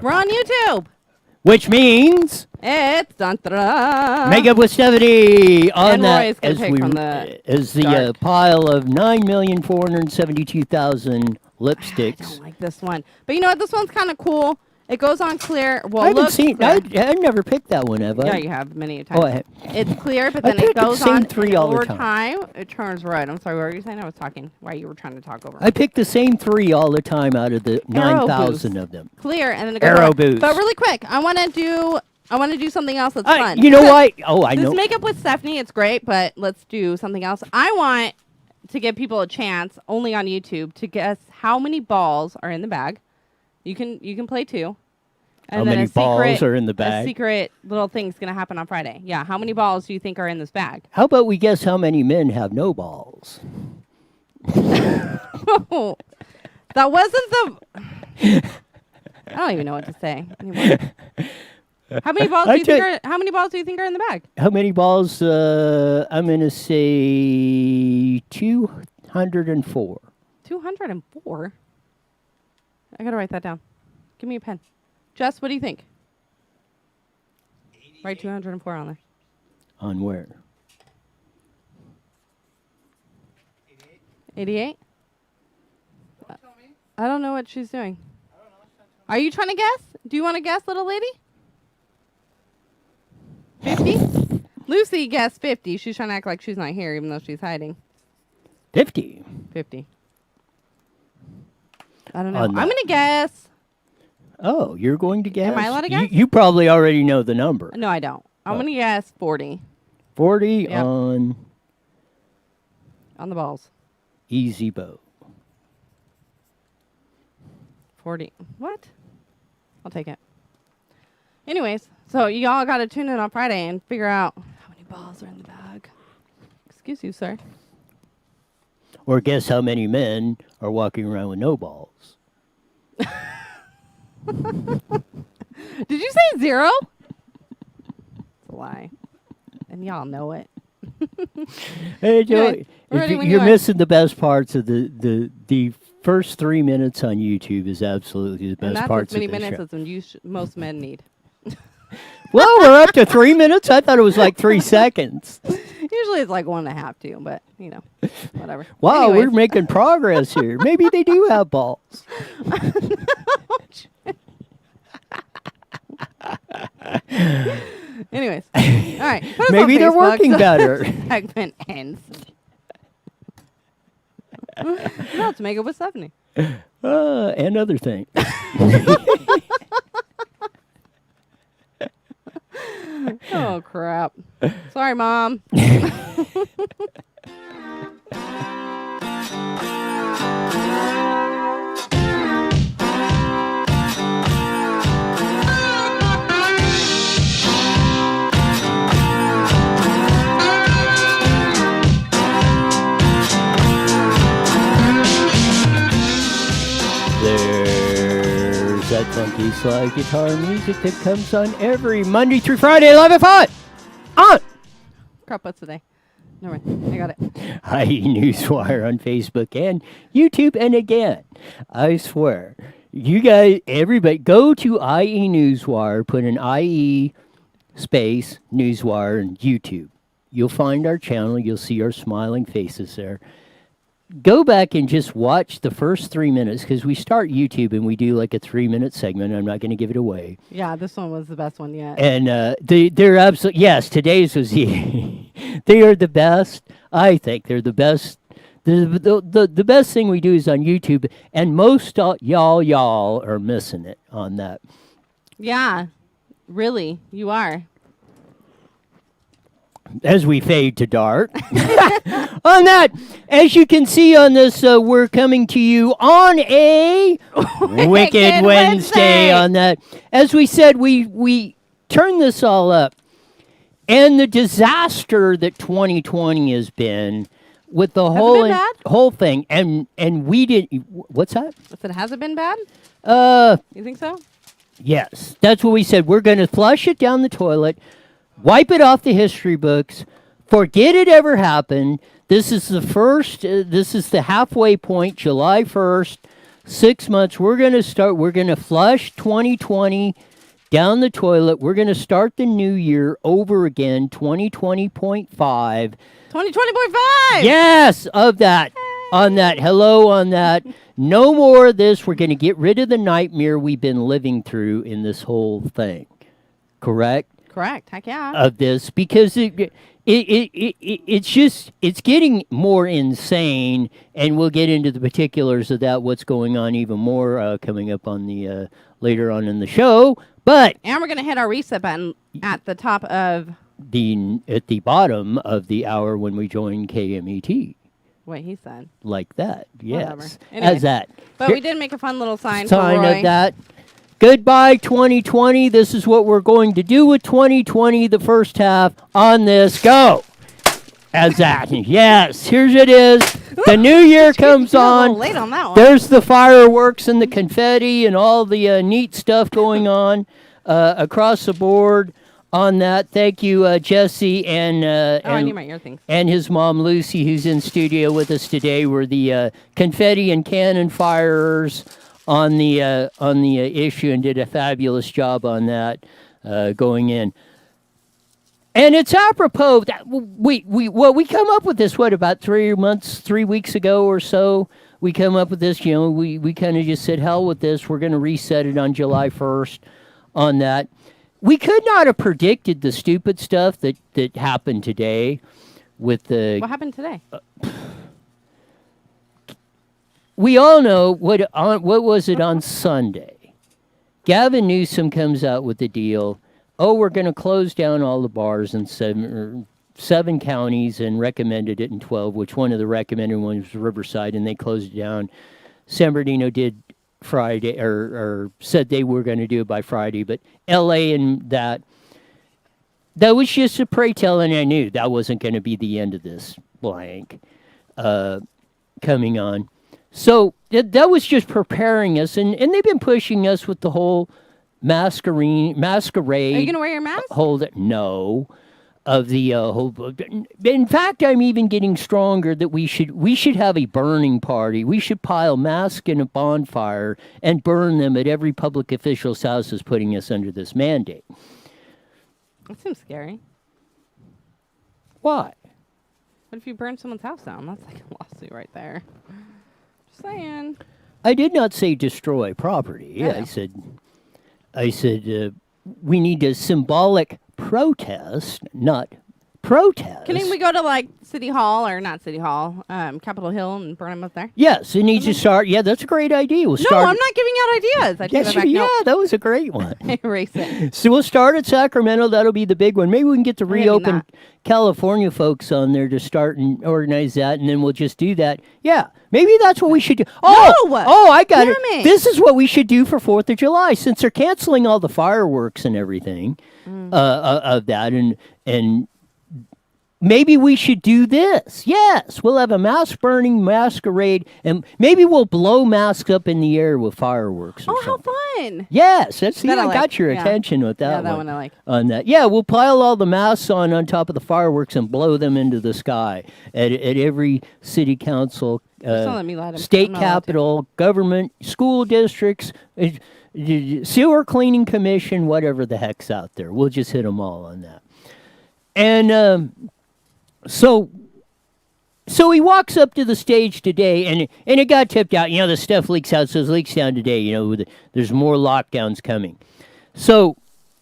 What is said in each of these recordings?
We're on YouTube. Which means It's Make Up with Stephanie on And that Roy's gonna pick from the as the dark. pile of 9,472,000 I lipsticks. don't like this one. But you know what? This one's kind of cool. It goes on clear. Well, I haven't look. seen. I never picked that one, have I? Yeah, you have many times. Oh, I have. It's clear, but I then it pick the goes same on. three and all the over time. it turns red. I'm sorry. What were you saying? I was talking while you were trying to talk over me. I pick the same 3 all the time out of the Arrow 9,000 boost. of them. Clear, and then it goes Arrow on. boost. But really quick, I want to do something else that's fun. You know why? Oh, I This know. Makeup with Stephanie, it's great, but let's do something else. I want to give people a chance, only on YouTube, to guess how many balls are in the bag. You can play too. And How then many balls are in the bag? A secret little thing's going to happen on Friday. Yeah, how many balls do you think are in this bag? How about we guess how many men have no balls? Oh, that wasn't the... I don't even know what to say anymore. How many balls do you think are in the bag? How many balls? I'm going to say 204. 204? I got to write that down. Give me a pen. Jess, what do you think? 88. Write 204 on there. On where? 88? I don't know what she's doing. Are you trying to guess? Do you want to guess, little lady? 50? Lucy guessed 50. She's trying to act like she's not here, even though she's hiding. 50. 50. I don't know. I'm going to guess. Oh, you're going to guess? Am I allowed to guess? You probably already know the number. No, I don't. I'm going to guess 40. 40 Yep. on the balls. Easy Boat. 40. What? I'll take it. Anyways, so you all got to tune in on Friday and figure out how many balls are in the bag. Excuse you, sir. Or guess how many men are walking around with no balls. Did you say 0? It's a lie. And y'all know it. Hey, Joe, Anyway, we're ready when you're you are. missing the best parts of the first 3 minutes on YouTube is absolutely the best And that's parts as many of the minutes show. as most men need. Well, we're up to 3 minutes. I thought it was like 3 seconds. Usually it's like 1.5 too, but whatever. Wow, Anyways. we're making progress here. Maybe they do have balls. Anyways, all right. Put us on Maybe they're Facebook working so better. this segment ends. Let's make it with Stephanie. And other things. Oh crap! Sorry, Mom. There's that funky slide guitar music that comes on every Monday through Friday, live at 5. On! Crap, what's today? Never mind. I got it. IE Newswire on Facebook and YouTube. And again, I swear, you guys, everybody, go to IE Newswire, put an IE space Newswire and YouTube. You'll find our channel. You'll see our smiling faces there. Go back and just watch the first 3 minutes because we start YouTube and we do like a 3-minute segment. I'm not going to give it away. Yeah, this one was the best one yet. And they're absolutely, yes, today's was they are the best. I think they're the best. The best thing we do is on YouTube, and most y'all are missing it on that. Yeah, really, you are. As we fade to dark. On that, as you can see on this, we're coming to you on a Wicked Wednesday on that. As we said, we turned this all up. And the disaster that 2020 has been with the whole thing. And we did, what's that? I said, has it been bad? You think so? Yes. That's what we said. We're going to flush it down the toilet. Wipe it off the history books. Forget it ever happened. This is the first, this is the halfway point, July 1st. 6 months. We're going to flush 2020 down the toilet. We're going to start the new year over again, 2020.5. 2020.5. Yes, of that. On that. Hello on that. No more of this. We're going to get rid of the nightmare we've been living through in this whole thing. Correct? Correct. Heck yeah. Of this, because it's getting more insane, and we'll get into the particulars of that, what's going on even more coming up on the later on in the show. But and we're gonna hit our reset button at the top of at the bottom of the hour when we join KMET. what he said. Like that, yes. Whatever. Anyway, as that. But Here, we did make a fun little sign of that. Goodbye, 2020. This is what we're going to do with 2020, the first half on this. Go. As that. Yes, here's it is. The new year comes on. Late on that one. There's the fireworks and the confetti and all the neat stuff going on across the board on that. Thank you, Jesse and I need my ear things. and his mom Lucy, who's in studio with us today. We're the confetti and cannon firers on the issue, and did a fabulous job on that going in. And it's apropos that we come up with this about 3 weeks ago or so. We come up with this, we kind of just said, hell with this. We're going to reset it on July 1st on that. We could not have predicted the stupid stuff that happened today with the... What happened today? We all know what was it on Sunday? Gavin Newsom comes out with the deal. Oh, we're going to close down all the bars in seven counties, and recommended it in 12, which one of the recommended ones was Riverside, and they closed it down. San Bernardino did Friday, or said they were going to do it by Friday, but L.A. and that was just a pray tell, and I knew that wasn't going to be the end of this blank coming on. So that was just preparing us, and they've been pushing us with the whole masquerade. Are you going to wear your mask? No. Of the whole. In fact, I'm even getting stronger that we should have a burning party. We should pile masks in a bonfire and burn them at every public official's house that's putting us under this mandate. That seems scary. Why? What if you burn someone's house down? That's like a lawsuit right there. Just saying. I did not say destroy property. Yeah, I said we need a symbolic protest, not protest. Can we go to City Hall, or not City Hall, Capitol Hill, and burn them up there? Yes, it needs to start. Yeah, that's a great idea. No, I'm not giving out ideas. That was a great one. Erase it. So we'll start at Sacramento. That'll be the big one. Maybe we can get the reopen California folks on there to start and organize that, and then we'll just do that. Yeah, maybe that's what we should do. I got it. This is what we should do for 4th of July, since they're canceling all the fireworks and everything of that, and maybe we should do this. Yes, we'll have a mask-burning masquerade, and maybe we'll blow masks up in the air with fireworks or something. How fun. Yes, I got your attention with that one. Yeah, that one I like. On that. Yeah, we'll pile all the masks on top of the fireworks and blow them into the sky at every city council, state capitol, government, school districts, sewer cleaning commission, whatever the heck's out there. We'll just hit them all on that. And... So he walks up to the stage today, and it got tipped out. The stuff leaks out, so it leaks down today. There's more lockdowns coming. So,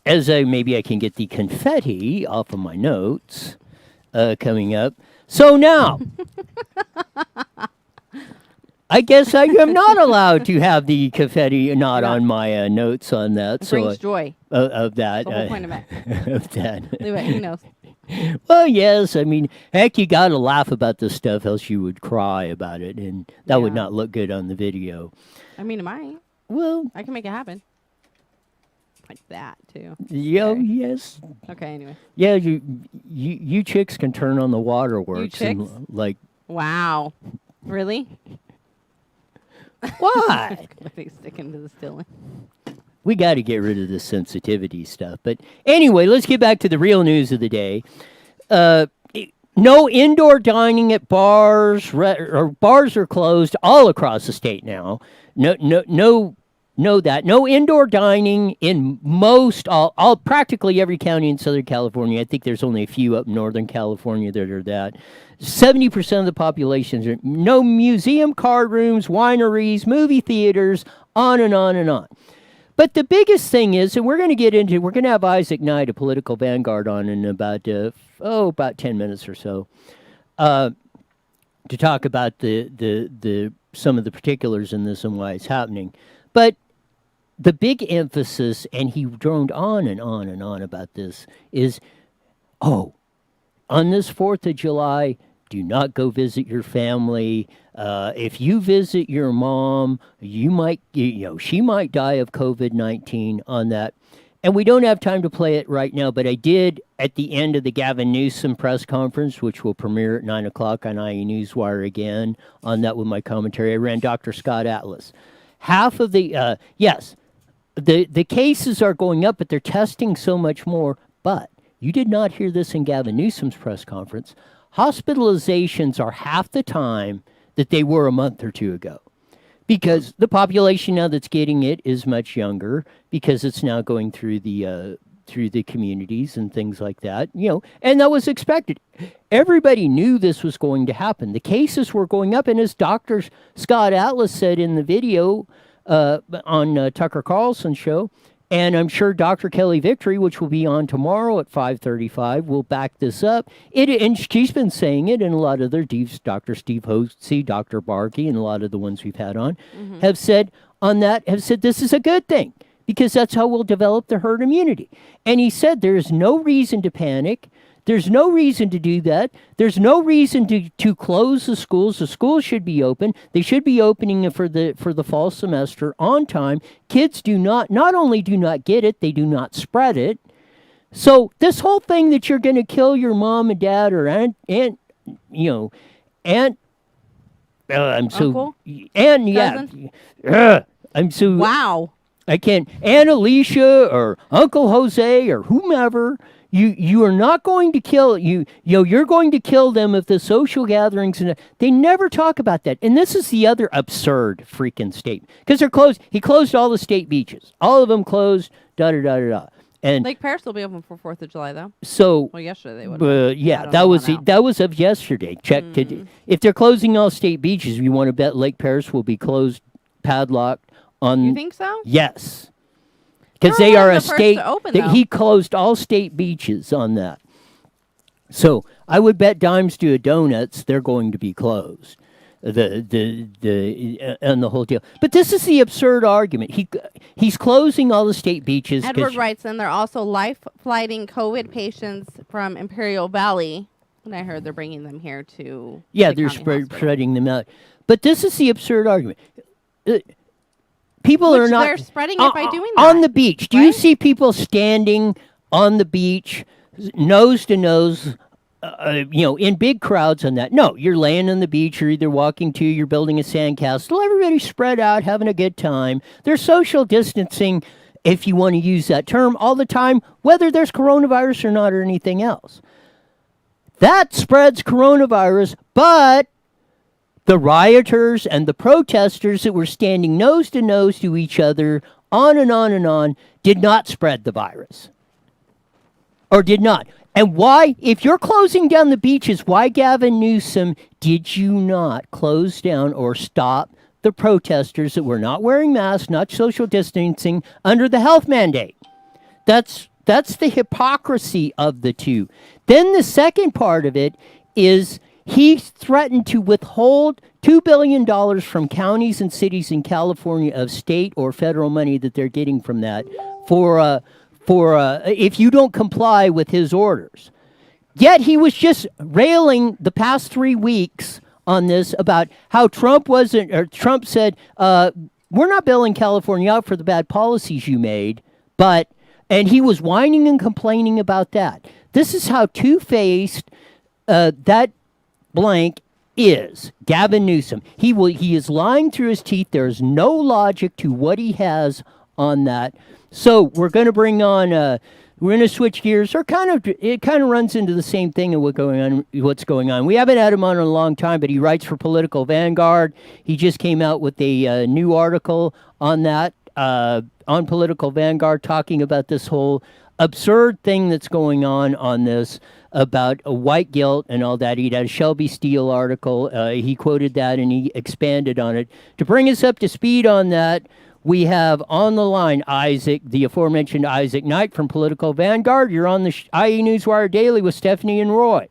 maybe I can get the confetti off of my notes coming up. So now, I guess I am not allowed to have the confetti on my notes on that. It brings joy. Of that. That's the whole point of it. Of that. Leave it. He knows. Well, yes. I mean, heck, you got to laugh about this stuff, else you would cry about it, and that would not look good on the video. I mean, it might. Well, I can make it happen. Like that, too. Yes. Okay, anyway. Yeah, you chicks can turn on the waterworks. You chicks? And, wow. Really? Why? They sticking to the stilling. We got to get rid of this sensitivity stuff. But anyway, let's get back to the real news of the day. No indoor dining at bars. Bars are closed all across the state now. No indoor dining in all practically every county in Southern California. I think there's only a few up in Northern California that are that. 70% of the population are no museum card rooms, wineries, movie theaters, on and on and on. But the biggest thing is, and we're going to have Isaac Knight, a political vanguard, on in about 10 minutes or so, to talk about the some of the particulars in this and why it's happening. But the big emphasis, and he droned on and on and on about this, is, on this 4th of July, do not go visit your family. If you visit your mom, she might die of COVID-19 on that. And we don't have time to play it right now, but I did at the end of the Gavin Newsom press conference, which will premiere at 9 o'clock on IE Newswire again, on that with my commentary. I ran Dr. Scott Atlas. Half of the, the cases are going up, but they're testing so much more. But you did not hear this in Gavin Newsom's press conference. Hospitalizations are half the time that they were a month or two ago, because the population now that's getting it is much younger, because it's now going through the communities and things like that, and that was expected. Everybody knew this was going to happen. The cases were going up, and as Dr. Scott Atlas said in the video on Tucker Carlson's show, and I'm sure Dr. Kelly Victory, which will be on tomorrow at 5:35, will back this up. And she's been saying it, and a lot of their Dr. Steve Hosey, Dr. Barkey, and a lot of the ones we've had on have said this is a good thing, because that's how we'll develop the herd immunity. And he said there's no reason to panic. There's no reason to do that. There's no reason to close the schools. The schools should be open. They should be opening for the fall semester on time. Kids not only do not get it, they do not spread it. So this whole thing that you're going to kill your mom and dad or aunt, Uncle? I'm so Wow. I can't. Aunt Alicia or Uncle Jose or whomever. You are not going to kill you're going to kill them if the social gatherings, and they never talk about that. And this is the other absurd freaking statement, because they're closed. He closed all the state beaches, all of them closed. And Lake Paris will be open for 4th of July, though. So, well, yesterday they would. That was of yesterday. Check today. If they're closing all state beaches, you want to bet Lake Paris will be closed, padlocked on. You think so? Yes. Because they are a state. He closed all state beaches on that. So I would bet dimes to a donuts they're going to be closed. And the whole deal. But this is the absurd argument. He's closing all the state beaches. Edward writes in, they're also life-flighting COVID patients from Imperial Valley. And I heard they're bringing them here to. Yeah, they're spreading them out. But this is the absurd argument. People are not. They're spreading it by doing that. On the beach. Do you see people standing on the beach, nose to nose, in big crowds on that? No, you're laying on the beach, you're either walking to, you're building a sandcastle, everybody's spread out, having a good time. There's social distancing, if you want to use that term, all the time, whether there's coronavirus or not or anything else. That spreads coronavirus, but the rioters and the protesters that were standing nose to nose to each other, on and on and on, did not spread the virus. Or did not. And why, if you're closing down the beaches, why, Gavin Newsom, did you not close down or stop the protesters that were not wearing masks, not social distancing, under the health mandate? That's the hypocrisy of the two. Then the second part of it is, he threatened to withhold $2 billion from counties and cities in California of state or federal money that they're getting from that for if you don't comply with his orders. Yet he was just railing the past 3 weeks on this about how Trump said, we're not bailing California out for the bad policies you made, and he was whining and complaining about that. This is how two-faced that blank is Gavin Newsom. He is lying through his teeth. There's no logic to what he has on that. So we're going to bring on we're going to switch gears. It kind of runs into the same thing of what's going on. We haven't had him on in a long time, but he writes for Political Vanguard. He just came out with a new article on that, on Political Vanguard, talking about this whole absurd thing that's going on this about white guilt and all that. He had a Shelby Steele article. He quoted that and he expanded on it. To bring us up to speed on that, we have on the line Isaac, the aforementioned Isaac Knight from Political Vanguard. You're on the IE Newswire Daily with Stephanie and Roy.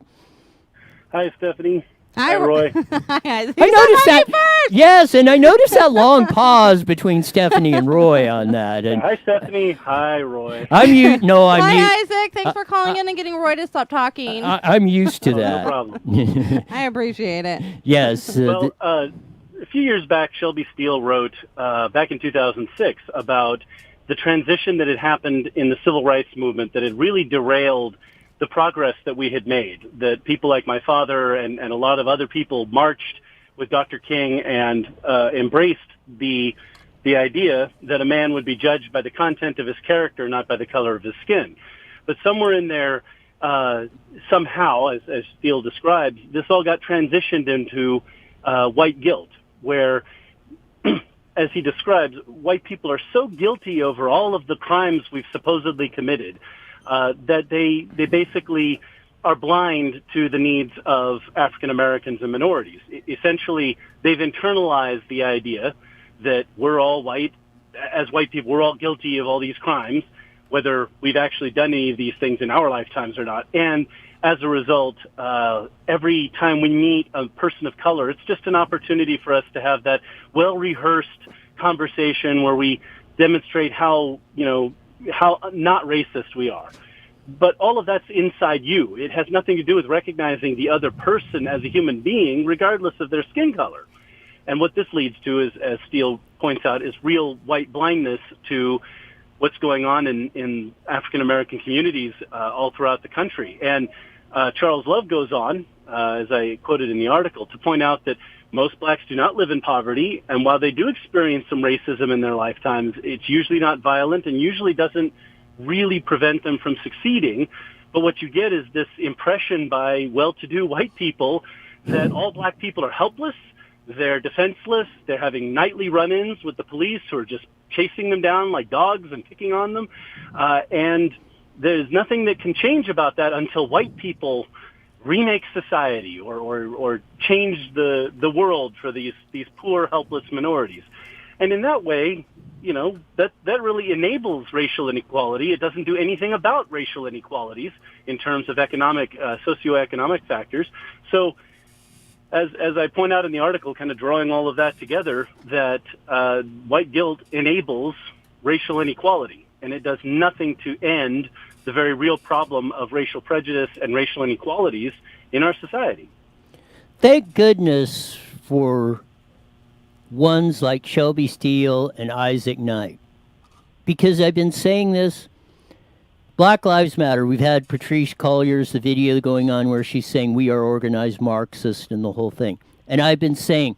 Hi, Stephanie. Hi, Roy. I noticed that. Yes, and I noticed that long pause between Stephanie and Roy on that. And hi, Stephanie. Hi, Roy. I'm you. No, I'm Hi, Isaac. Thanks for calling in and getting Roy to stop talking. I'm used to that. No problem. I appreciate it. Yes. Well, a few years back, Shelby Steele wrote back in 2006 about the transition that had happened in the civil rights movement that had really derailed the progress that we had made, that people like my father and a lot of other people marched with Dr. King and embraced the idea that a man would be judged by the content of his character, not by the color of his skin. But somewhere in there, somehow, as Steele described, this all got transitioned into white guilt, where, as he describes, white people are so guilty over all of the crimes we've supposedly committed that they basically are blind to the needs of African Americans and minorities. Essentially, they've internalized the idea that we're all white, as white people, we're all guilty of all these crimes, whether we've actually done any of these things in our lifetimes or not. And as a result, every time we meet a person of color, it's just an opportunity for us to have that well-rehearsed conversation where we demonstrate how not racist we are. But all of that's inside you. It has nothing to do with recognizing the other person as a human being, regardless of their skin color. And what this leads to is, as Steele points out, is real white blindness to what's going on in African American communities all throughout the country. And Charles Love goes on, as I quoted in the article, to point out that most blacks do not live in poverty, and while they do experience some racism in their lifetimes, it's usually not violent and usually doesn't really prevent them from succeeding. But what you get is this impression by well-to-do white people that all black people are helpless, they're defenseless, they're having nightly run-ins with the police who are just chasing them down like dogs and picking on them. And there's nothing that can change about that until white people remake society or change the world for these poor, helpless minorities. And in that way, that really enables racial inequality. It doesn't do anything about racial inequalities in terms of socioeconomic factors. So as I point out in the article, kind of drawing all of that together, that white guilt enables racial inequality, and it does nothing to end the very real problem of racial prejudice and racial inequalities in our society. Thank goodness for ones like Shelby Steele and Isaac Knight. Because I've been saying this, Black Lives Matter. We've had Patrice Collier's the video going on where she's saying we are organized Marxists and the whole thing. And I've been saying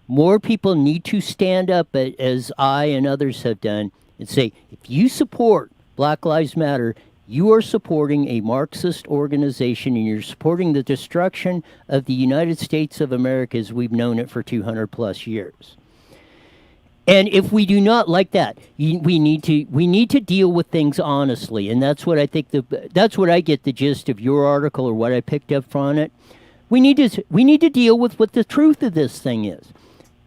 more people need to stand up, as I and others have done, and say, if you support Black Lives Matter, you are supporting a Marxist organization and you're supporting the destruction of the United States of America as we've known it for 200 plus years. And if we do not like that, we need to deal with things honestly, and that's what I think that's what I get the gist of your article or what I picked up from it. We need to deal with what the truth of this thing is.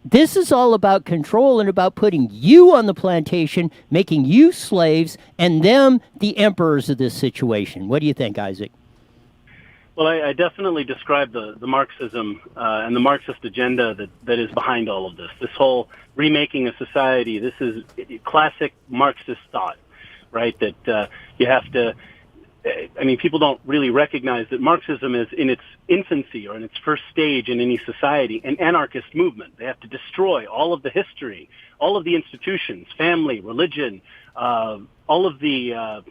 This is all about control and about putting you on the plantation, making you slaves, and them the emperors of this situation. What do you think, Isaac? Well, I definitely describe the Marxism and the Marxist agenda that is behind all of this. This whole remaking a society, this is classic Marxist thought, right? That you have to... people don't really recognize that Marxism is in its infancy or in its first stage in any society, an anarchist movement. They have to destroy all of the history, all of the institutions, family, religion, all of the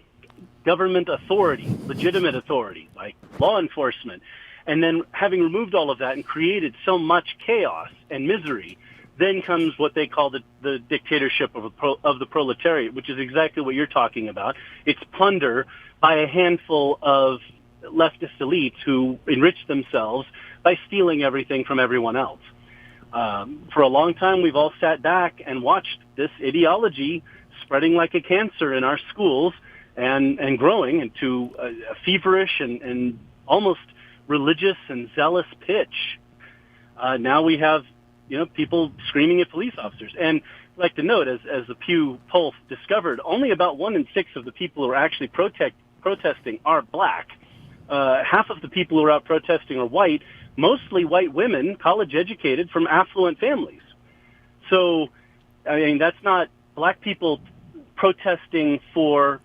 government authority, legitimate authority, like law enforcement. And then having removed all of that and created so much chaos and misery, then comes what they call the dictatorship of the proletariat, which is exactly what you're talking about. It's plunder by a handful of leftist elites who enrich themselves by stealing everything from everyone else. For a long time, we've all sat back and watched this ideology spreading like a cancer in our schools and growing into a feverish and almost religious and zealous pitch. Now we have, people screaming at police officers. And I'd like to note, as the Pew poll discovered, only about 1 in 6 of the people who are actually protesting are black. Half of the people who are out protesting are white, mostly white women, college-educated from affluent families. So, that's not black people protesting for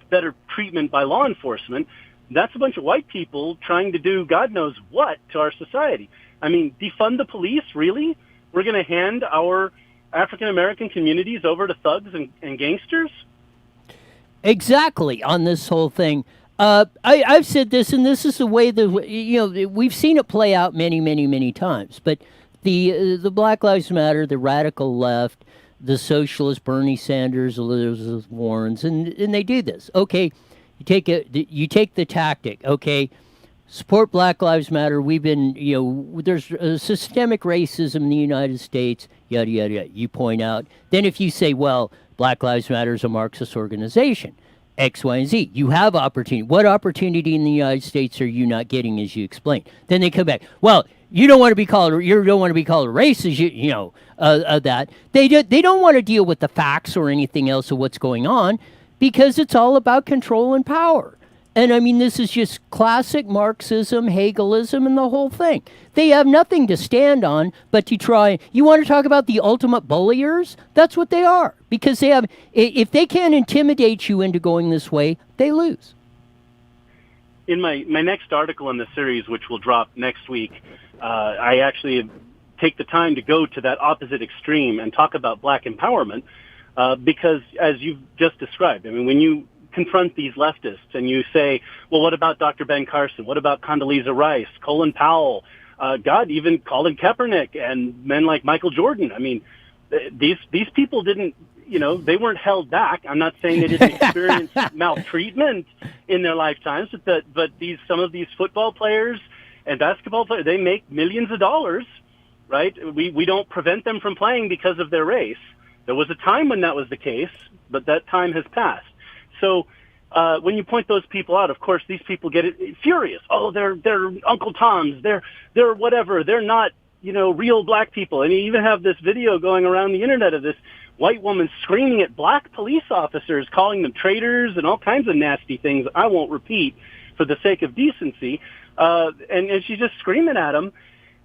better treatment by law enforcement. That's a bunch of white people trying to do God knows what to our society. Defund the police, really? We're going to hand our African-American communities over to thugs and gangsters? Exactly, on this whole thing. I've said this, and this is the way that we've seen it play out many, many, many times. But the Black Lives Matter, the radical left, the socialist Bernie Sanders, Elizabeth Warrens, and they do this. Okay, you take the tactic. Okay, support Black Lives Matter. We've been there's systemic racism in the United States. Yada yada yada. You point out. Then if you say, well, Black Lives Matter is a Marxist organization, X, Y, and Z. You have opportunity. What opportunity in the United States are you not getting, as you explained? Then they come back. Well, you don't want to be called a racist. That they don't want to deal with the facts or anything else of what's going on, because it's all about control and power. And this is just classic Marxism, Hegelism, and the whole thing. They have nothing to stand on but to try. You want to talk about the ultimate bulliers? That's what they are. Because they have, if they can't intimidate you into going this way, they lose. In my next article in the series, which will drop next week, I actually take the time to go to that opposite extreme and talk about black empowerment, because as you've just described, when you confront these leftists and you say, well, what about Dr. Ben Carson? What about Condoleezza Rice, Colin Powell, even Colin Kaepernick and men like Michael Jordan? These people didn't, they weren't held back. I'm not saying they didn't experience maltreatment in their lifetimes, but some of these football players and basketball players, they make millions of dollars, right? We don't prevent them from playing because of their race. There was a time when that was the case, but that time has passed. So when you point those people out, of course, these people get furious. Oh, they're Uncle Toms. They're whatever. They're not, real black people. And you even have this video going around the internet of this white woman screaming at black police officers, calling them traitors and all kinds of nasty things I won't repeat for the sake of decency. And she's just screaming at them.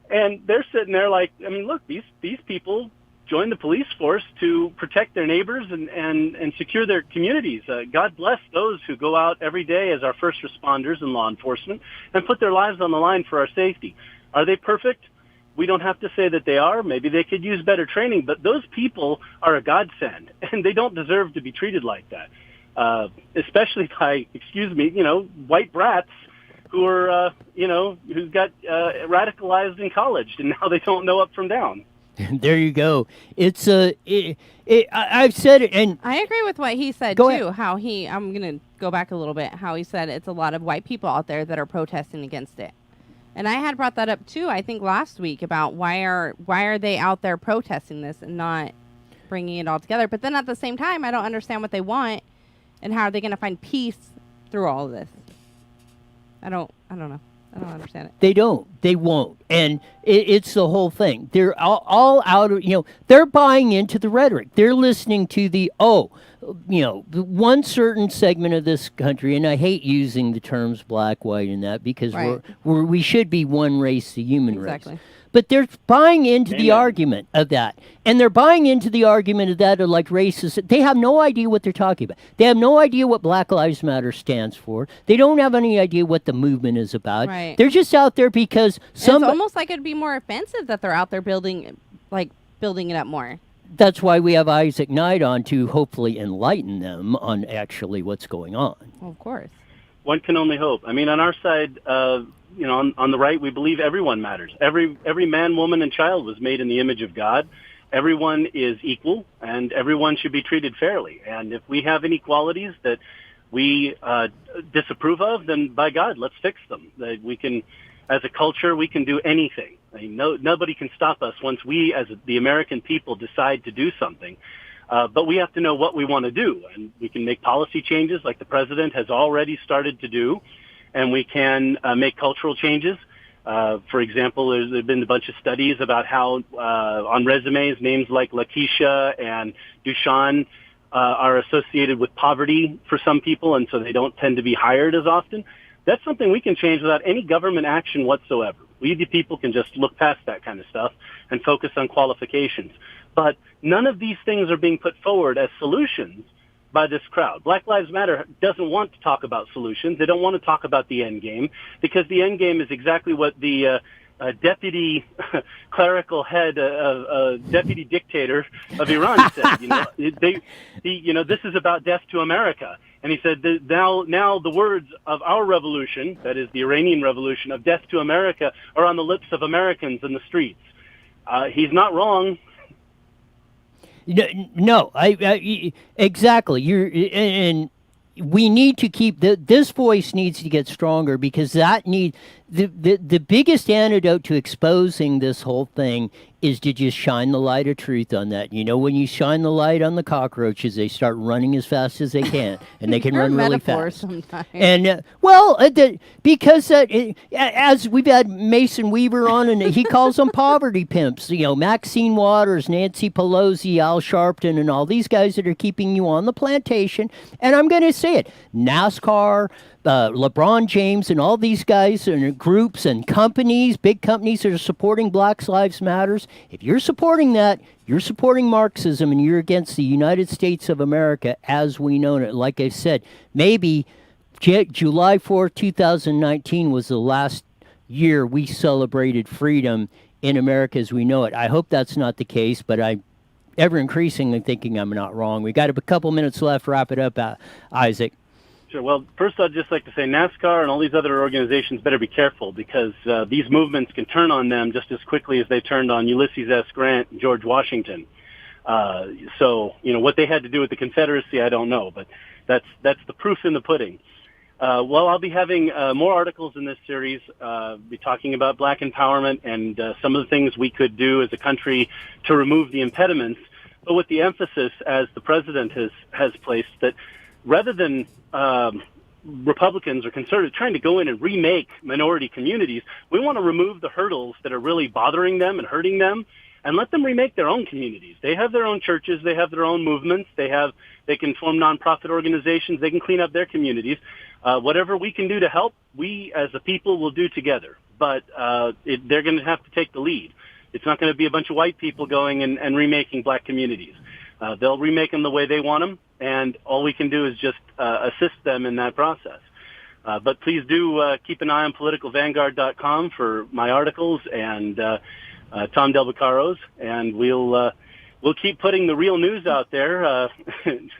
And they're sitting there like, look, these people join the police force to protect their neighbors and secure their communities. God bless those who go out every day as our first responders and law enforcement and put their lives on the line for our safety. Are they perfect? We don't have to say that they are. Maybe they could use better training, but those people are a godsend, and they don't deserve to be treated like that, especially by, white brats who are, who got radicalized in college, and now they don't know up from down. There you go. It's I've said it, and I agree with what he said Go too. ahead. How I'm gonna go back a little bit. How he said it's a lot of white people out there that are protesting against it, and I had brought that up too. I think last week about why are they out there protesting this and not bringing it all together? But then at the same time, I don't understand what they want, and how are they gonna find peace through all of this? I don't know. I don't understand it. They don't. They won't. And it's the whole thing. They're all out of, they're buying into the rhetoric. They're listening to the one certain segment of this country, and I hate using the terms black, white, and that, because Right. we should be one race, the human Exactly. race. But they're buying into the Amen. argument of that. And they're buying into the argument of that of like racist. They have no idea what they're talking about. They have no idea what Black Lives Matter stands for. They don't have any idea what the movement is about. Right. They're just out there because It's almost like it'd be more offensive that they're out there building it up more. That's why we have Isaac Knight on to hopefully enlighten them on actually what's going on. Well, of course. One can only hope. On our side, on the right, we believe everyone matters. Every man, woman, and child was made in the image of God, everyone is equal and everyone should be treated fairly. And if we have inequalities that we disapprove of, then by God, let's fix them. That we can, as a culture, we can do anything. I mean, nobody can stop us once we, as the American people, decide to do something. But we have to know what we want to do, and we can make policy changes like the president has already started to do, and we can make cultural changes. For example, there's been a bunch of studies about how on resumes, names like Lakeisha and Dushan are associated with poverty for some people, and so they don't tend to be hired as often. That's something we can change without any government action whatsoever. We, the people, can just look past that kind of stuff and focus on qualifications. But none of these things are being put forward as solutions by this crowd. Black Lives Matter doesn't want to talk about solutions. They don't want to talk about the end game, because the end game is exactly what the deputy clerical head, deputy dictator of Iran said. This is about death to America. And he said that now the words of our revolution, that is the Iranian revolution, of death to America, are on the lips of Americans in the streets. He's not wrong. No, exactly. And we need to keep this voice needs to get stronger, because the biggest antidote to exposing this whole thing is to just shine the light of truth on that. When you shine the light on the cockroaches, they start running as fast as they can, and they can run really fast. Sometimes. And because as we've had Mason Weaver on, and he calls them poverty pimps. Maxine Waters, Nancy Pelosi, Al Sharpton, and all these guys that are keeping you on the plantation. And I'm going to say it: NASCAR, LeBron James, and all these guys and groups and companies, big companies that are supporting Black Lives Matters. If you're supporting that, you're supporting Marxism, and you're against the United States of America as we know it. Like I said, maybe July 4th, 2019 was the last year we celebrated freedom in America as we know it. I hope that's not the case, but I'm ever increasingly thinking I'm not wrong. We got a couple minutes left. Wrap it up, Isaac. Sure. Well, first I'd just like to say NASCAR and all these other organizations better be careful, because these movements can turn on them just as quickly as they turned on Ulysses S. Grant and George Washington. What they had to do with the Confederacy, I don't know, but that's the proof in the pudding. I'll be having more articles in this series, be talking about black empowerment and some of the things we could do as a country to remove the impediments, but with the emphasis, as the president has placed, that rather than Republicans or conservatives trying to go in and remake minority communities, we want to remove the hurdles that are really bothering them and hurting them, and let them remake their own communities. They have their own churches, they have their own movements, they can form nonprofit organizations, they can clean up their communities. Whatever we can do to help, we as a people will do together. But they're going to have to take the lead. It's not going to be a bunch of white people going and remaking black communities. They'll remake them the way they want them, and all we can do is just assist them in that process. But please do keep an eye on politicalvanguard.com for my articles and Tom Del Beccaro's, and we'll keep putting the real news out there,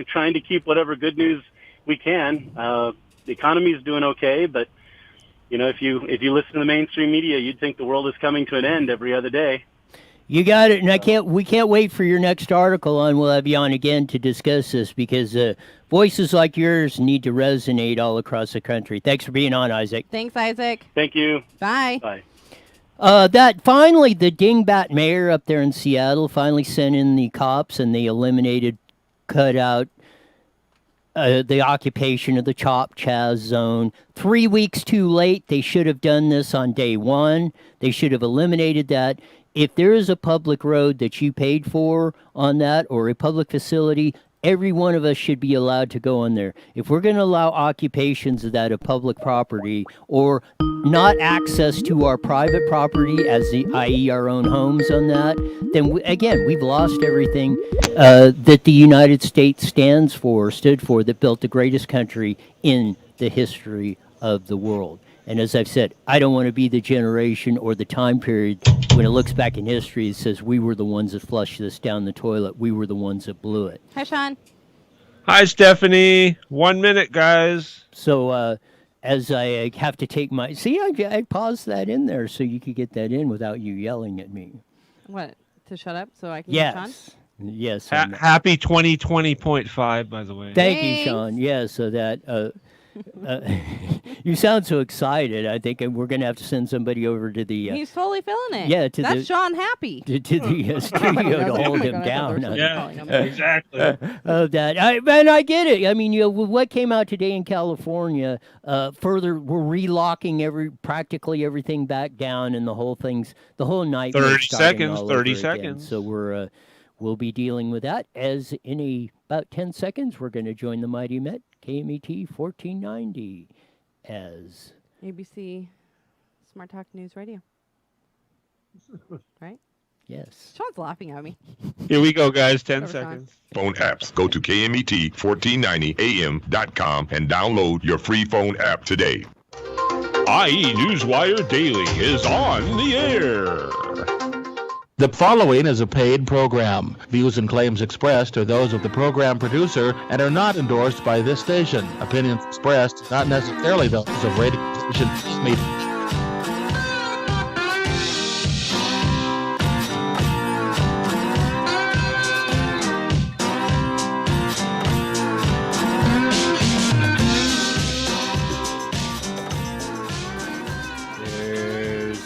trying to keep whatever good news we can. The economy is doing okay, but if you listen to the mainstream media, you'd think the world is coming to an end every other day. You got it, and we can't wait for your next article on. We'll have you on again to discuss this, because voices like yours need to resonate all across the country. Thanks for being on, Isaac. Thanks, Isaac. Thank you. Bye. Bye. That finally, the dingbat mayor up there in Seattle finally sent in the cops, and they cut out the occupation of the Chop Chaz zone. 3 weeks too late. They should have done this on day one. They should have eliminated that. If there is a public road that you paid for on that, or a public facility, every one of us should be allowed to go on there. If we're going to allow occupations of that of public property, or not access to our private property, i.e. our own homes on that, then we've lost everything that the United States stood for, that built the greatest country in the history of the world. And as I've said, I don't want to be the generation or the time period when it looks back in history, it says we were the ones that flushed this down the toilet. We were the ones that blew it. Hi, Sean. Hi, Stephanie. 1 minute, guys. So as I have to take I paused that in there so you could get that in without you yelling at me. What? to shut up so I can get Sean? Yes. Happy 2020.5, by the way. Thank you, Sean. Yes, so that you sound so excited. I think we're going to have to send somebody over to the. He's totally feeling it. Yeah, that's Sean happy. To the studio to hold him down. Yeah, exactly. And I get it. I mean, what came out today in California. Further, we're relocking practically everything back down, and the whole night. 30 seconds. 30 seconds. So we'll be dealing with that as in about 10 seconds. We're going to join the Mighty Met. KMET 1490 as ABC Smart Talk News Radio. Right? Yes. Sean's laughing at me. Here we go, guys. 10 seconds. Phone apps. Go to KMET1490am.com and download your free phone app today. IE Newswire Daily is on the air. The following is a paid program. Views and claims expressed are those of the program producer and are not endorsed by this station. Opinions expressed not necessarily those of radio station media.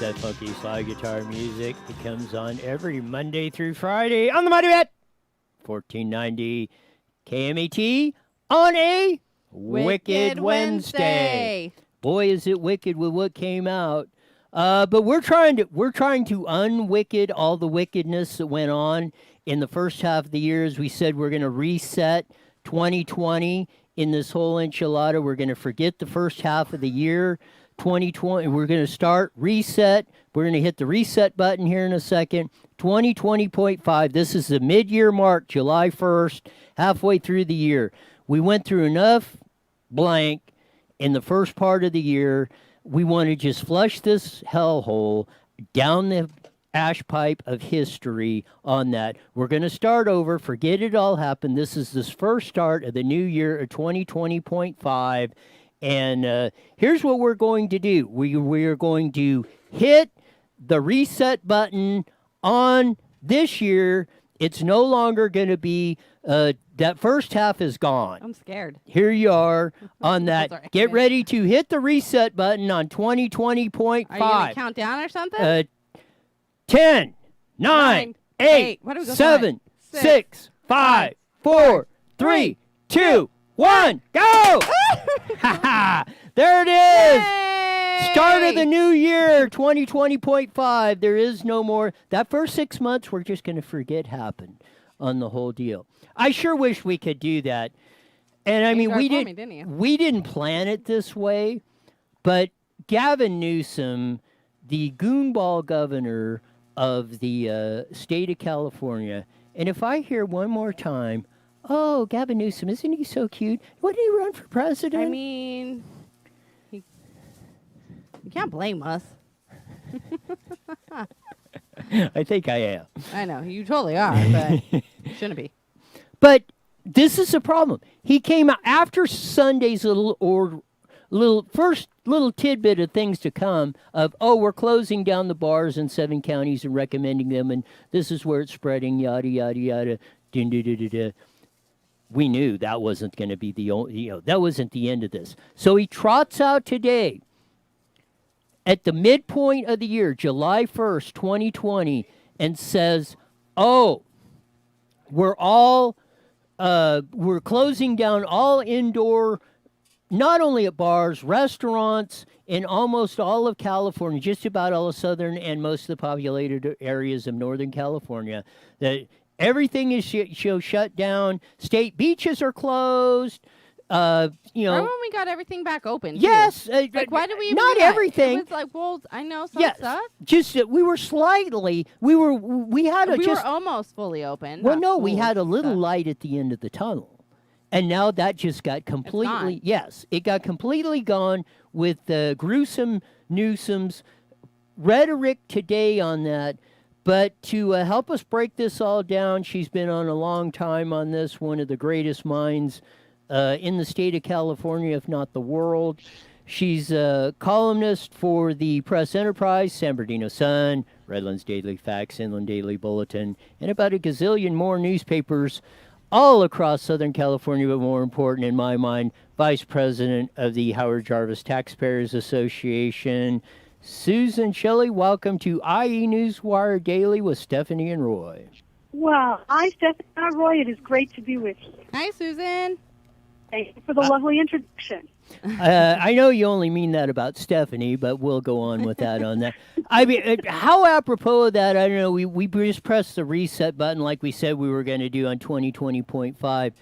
That funky slide guitar music. It comes on every Monday through Friday on the Mighty Met 1490 KMET on a Wicked Wednesday. Boy, is it wicked with what came out. But we're trying to unwicked all the wickedness that went on in the first half of the year. As we said, we're going to reset 2020 in this whole enchilada. We're going to forget the first half of the year. 2020, we're going to start reset. We're going to hit the reset button here in a second. 2020.5. This is the mid-year mark, July 1st, halfway through the year. We went through enough blank in the first part of the year. We want to just flush this hellhole down the ash pipe of history on that. We're going to start over. Forget it all happened. This is the first start of the new year of 2020.5. And here's what we're going to do. We are going to hit the reset button on this year. It's no longer going to be, that first half is gone. I'm scared. Here you are on that. Sorry. Get ready to hit the reset button on 2020.5. Are you going to count down or something? 10, 9, 8, What do we go 7, for? 6, 5, 4, 3, 2, 1, go! There it is! Yay! Start of the new year, 2020.5. There is no more. That first 6 months, we're just going to forget happened on the whole deal. I sure wish we could do that. And I mean, we didn't plan it this way, but Gavin Newsom, the goonball governor of the state of California, and if I hear one more time, oh, Gavin Newsom, isn't he so cute? Wouldn't he run for president? I mean, you can't blame us. I think I am. I know, you totally are, but you shouldn't be. But this is the problem. He came out after Sunday's first little tidbit of things to come of, oh, we're closing down the bars in 7 counties and recommending them, and this is where it's spreading, yada, yada, yada, da-da-da-da-da. We knew that wasn't going to be that wasn't the end of this. So he trots out today at the midpoint of the year, July 1st, 2020, and says, oh, we're closing down all indoor, not only at bars, restaurants in almost all of California, just about all of southern and most of the populated areas of Northern California, that everything is shut down. State beaches are closed. Remember when we got everything back open? Yes. Like, why did we even not do that? everything. It was like, well, I know some stuff. Just we were almost fully open. Well, no, we had a little light at the end of the tunnel. And now that just got completely, it got completely gone with the gruesome Newsom's rhetoric today on that. But to help us break this all down, she's been on a long time on this, one of the greatest minds in the state of California, if not the world. She's a columnist for the Press Enterprise, San Bernardino Sun, Redlands Daily Facts, Inland Daily Bulletin, and about a gazillion more newspapers all across Southern California, but more important in my mind, Vice President of the Howard Jarvis Taxpayers Association. Susan Shelley, welcome to IE Newswire Daily with Stephanie and Roy. Well, hi, Stephanie and Roy. It is great to be with you. Hi, Susan. Thank you for the lovely introduction. I know you only mean that about Stephanie, but we'll go on with that on that. I mean, how apropos of that, I don't know, we just pressed the reset button like we said we were going to do on 2020.5.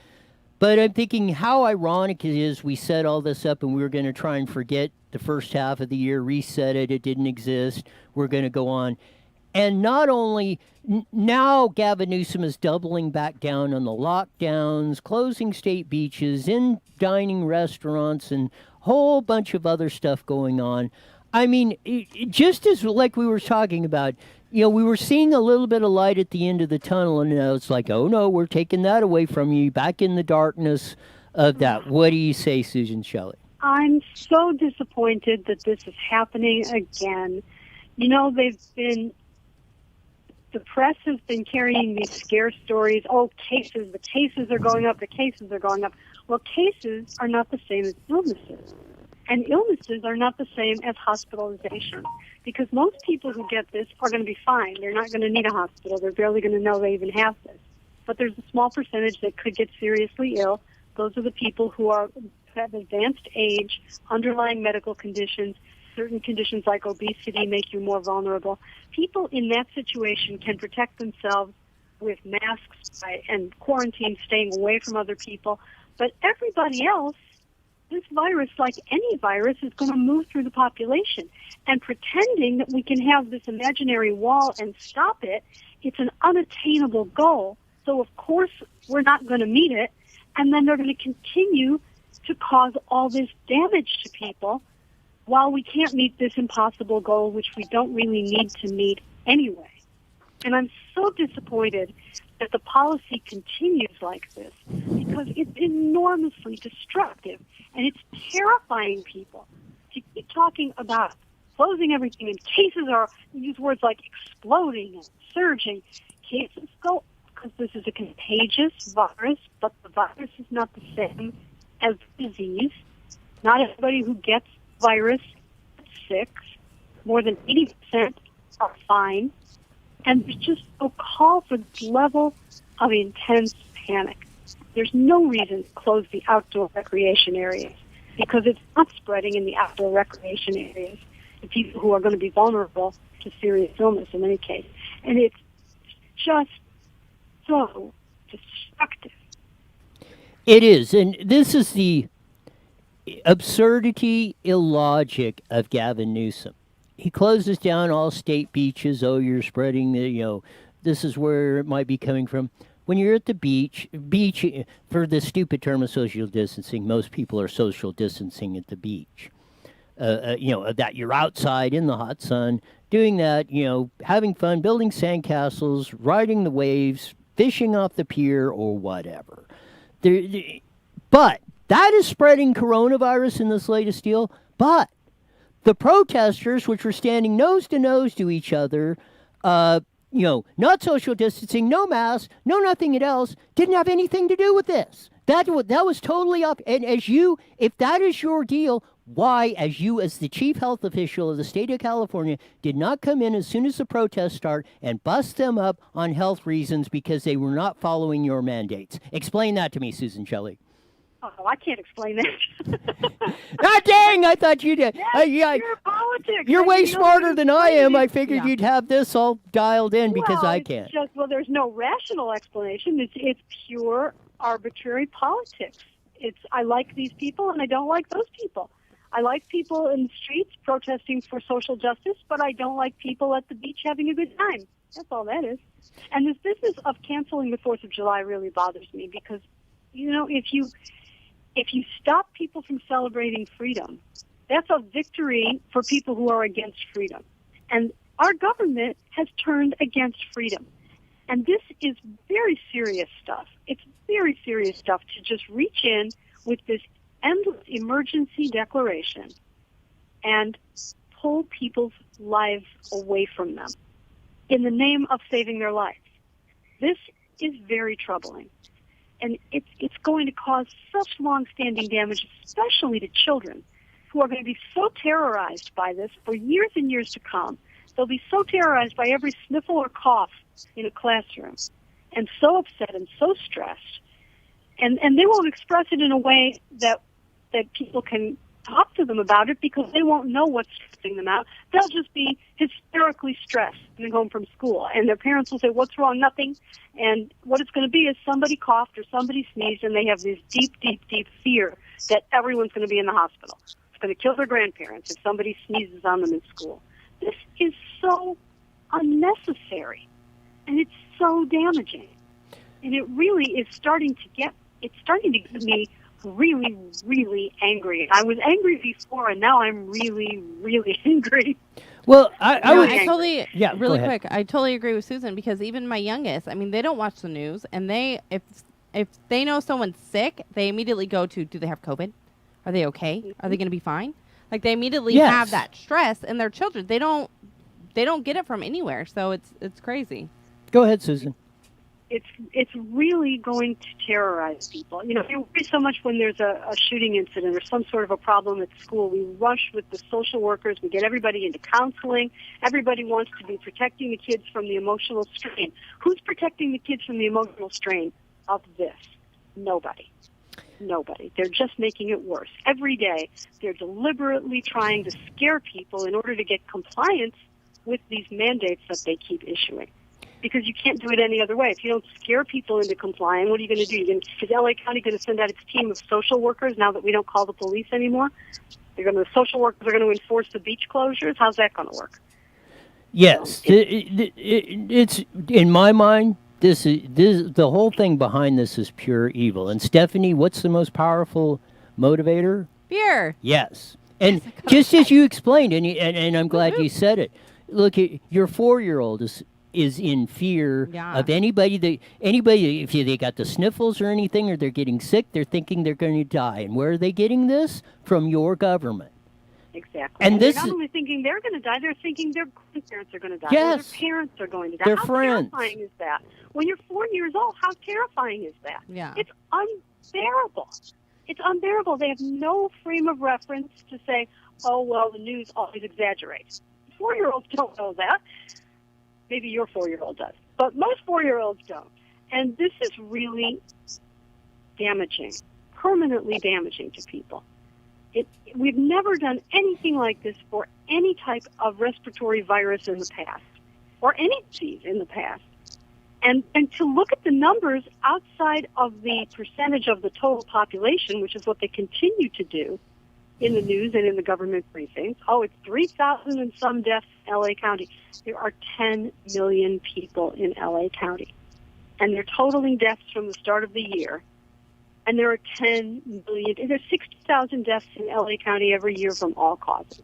But I'm thinking how ironic it is we set all this up and we were going to try and forget the first half of the year, reset it, it didn't exist, we're going to go on. And not only now Gavin Newsom is doubling back down on the lockdowns, closing state beaches, in dining restaurants, and a whole bunch of other stuff going on. I mean, just as like we were talking about, you know, we were seeing a little bit of light at the end of the tunnel, and now it's like, oh no, we're taking that away from you, back in the darkness of that. What do you say, Susan Shelley? I'm so disappointed that this is happening again. You know, the press has been carrying these scare stories. Oh, cases, the cases are going up, the cases are going up. Well, cases are not the same as illnesses. And illnesses are not the same as hospitalization. Because most people who get this are going to be fine. They're not going to need a hospital. They're barely going to know they even have this. But there's a small percentage that could get seriously ill. Those are the people who have advanced age, underlying medical conditions. Certain conditions like obesity make you more vulnerable. People in that situation can protect themselves with masks and quarantine, staying away from other people. But everybody else, this virus, like any virus, is going to move through the population. And pretending that we can have this imaginary wall and stop it, it's an unattainable goal. So, of course, we're not going to meet it. And then they're going to continue to cause all this damage to people while we can't meet this impossible goal, which we don't really need to meet anyway. And I'm so disappointed that the policy continues like this because it's enormously destructive and it's terrifying people to keep talking about closing everything, and cases are, use words like exploding and surging. Cases go because this is a contagious virus, but the virus is not the same as disease. Not everybody who gets virus gets sick. More than 80% are fine. And there's just no call for this level of intense panic. There's no reason to close the outdoor recreation areas because it's not spreading in the outdoor recreation areas to people who are going to be vulnerable to serious illness in any case. And it's just so destructive. It is. And this is the absurdity, illogic of Gavin Newsom. He closes down all state beaches. Oh, you're spreading the, this is where it might be coming from. When you're at the beach, for the stupid term of social distancing, most people are social distancing at the beach. That you're outside in the hot sun, doing that, having fun, building sandcastles, riding the waves, fishing off the pier, or whatever. But that is spreading coronavirus in this latest deal. But the protesters, which were standing nose to nose to each other, not social distancing, no masks, no nothing else, didn't have anything to do with this. That was totally up. And if that is your deal, why, as the chief health official of the state of California, did not come in as soon as the protests start and bust them up on health reasons because they were not following your mandates? Explain that to me, Susan Shelley. Oh, I can't explain that. Ah, dang, I thought you did. You're politics. You're way smarter than I am. I figured you'd have this all dialed in because I can't. There's no rational explanation. It's pure arbitrary politics. I like these people and I don't like those people. I like people in the streets protesting for social justice, but I don't like people at the beach having a good time. That's all that is. And this business of canceling the 4th of July really bothers me because, if you stop people from celebrating freedom, that's a victory for people who are against freedom. And our government has turned against freedom. And this is very serious stuff. It's very serious stuff to just reach in with this endless emergency declaration and pull people's lives away from them in the name of saving their lives. This is very troubling. And it's going to cause such long-standing damage, especially to children, who are going to be so terrorized by this for years and years to come. They'll be so terrorized by every sniffle or cough in a classroom, and so upset and so stressed. And they won't express it in a way that people can talk to them about it, because they won't know what's stressing them out. They'll just be hysterically stressed coming home from school, and their parents will say, "What's wrong?" "Nothing." And what it's going to be is somebody coughed or somebody sneezed, and they have this deep, deep, deep fear that everyone's going to be in the hospital. It's going to kill their grandparents if somebody sneezes on them in school. This is so unnecessary, and it's so damaging. And it really is starting to get me really, really angry. I was angry before, and now I'm really, really angry. Well, I totally, yeah, really quick, I totally agree with Susan, because even my youngest, I mean, they don't watch the news, and if they know someone's sick, they immediately go to, do they have COVID? Are they okay? Mm-hmm. Are they going to be fine? Like, they immediately have that stress in their children. They don't get it from anywhere, so it's crazy. Go ahead, Susan. It's really going to terrorize people. You know, we worry so much when there's a shooting incident or some sort of a problem at school. We rush with the social workers. We get everybody into counseling. Everybody wants to be protecting the kids from the emotional strain. Who's protecting the kids from the emotional strain of this? Nobody. They're just making it worse. Every day, they're deliberately trying to scare people in order to get compliance with these mandates that they keep issuing. Because you can't do it any other way. If you don't scare people into complying, what are you going to do? Is LA County going to send out its team of social workers now that we don't call the police anymore? The social workers are going to enforce the beach closures? How's that going to work? Yes. It's in my mind, this the whole thing behind this is pure evil. And Stephanie, what's the most powerful motivator? Fear. Yes. And just as you explained, and I'm glad you said it. Look, your 4-year-old is in fear of anybody if they got the sniffles or anything, or they're getting sick, they're thinking they're going to die. And where are they getting this? From your government. Exactly. And they're not only thinking they're going to die, they're thinking their grandparents are going to die. Yes. Or their parents are going to die. Their how friends. Terrifying is that? When you're 4 years old, how terrifying is that? Yeah. It's unbearable. It's unbearable. They have no frame of reference to say, oh, well, the news always exaggerates. 4-year-olds don't know that. Maybe your 4-year-old does. But most 4-year-olds don't. And this is really damaging, permanently damaging to people. We've never done anything like this for any type of respiratory virus in the past, or any disease in the past. And to look at the numbers outside of the percentage of the total population, which is what they continue to do in the news and in the government briefings. Oh, it's 3,000 and some deaths in L.A. County. There are 10 million people in L.A. County. And they're totaling deaths from the start of the year. And there are 10 million, there's 60,000 deaths in L.A. County every year from all causes.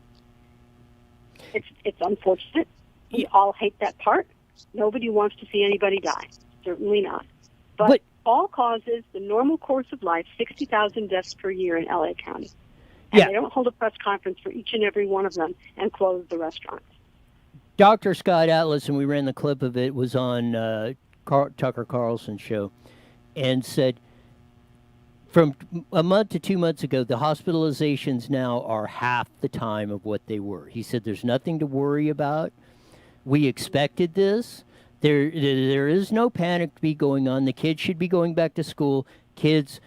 It's unfortunate. We all hate that part. Nobody wants to see anybody die. Certainly not. But all causes, the normal course of life, 60,000 deaths per year in L.A. County. And they don't hold a press conference for each and every one of them and close the restaurants. Dr. Scott Atlas, and we ran the clip of it, was on Tucker Carlson's show, and said from a month to 2 months ago, the hospitalizations now are half the time of what they were. He said there's nothing to worry about. We expected this. There is no panic to be going on. The kids should be going back to school. Kids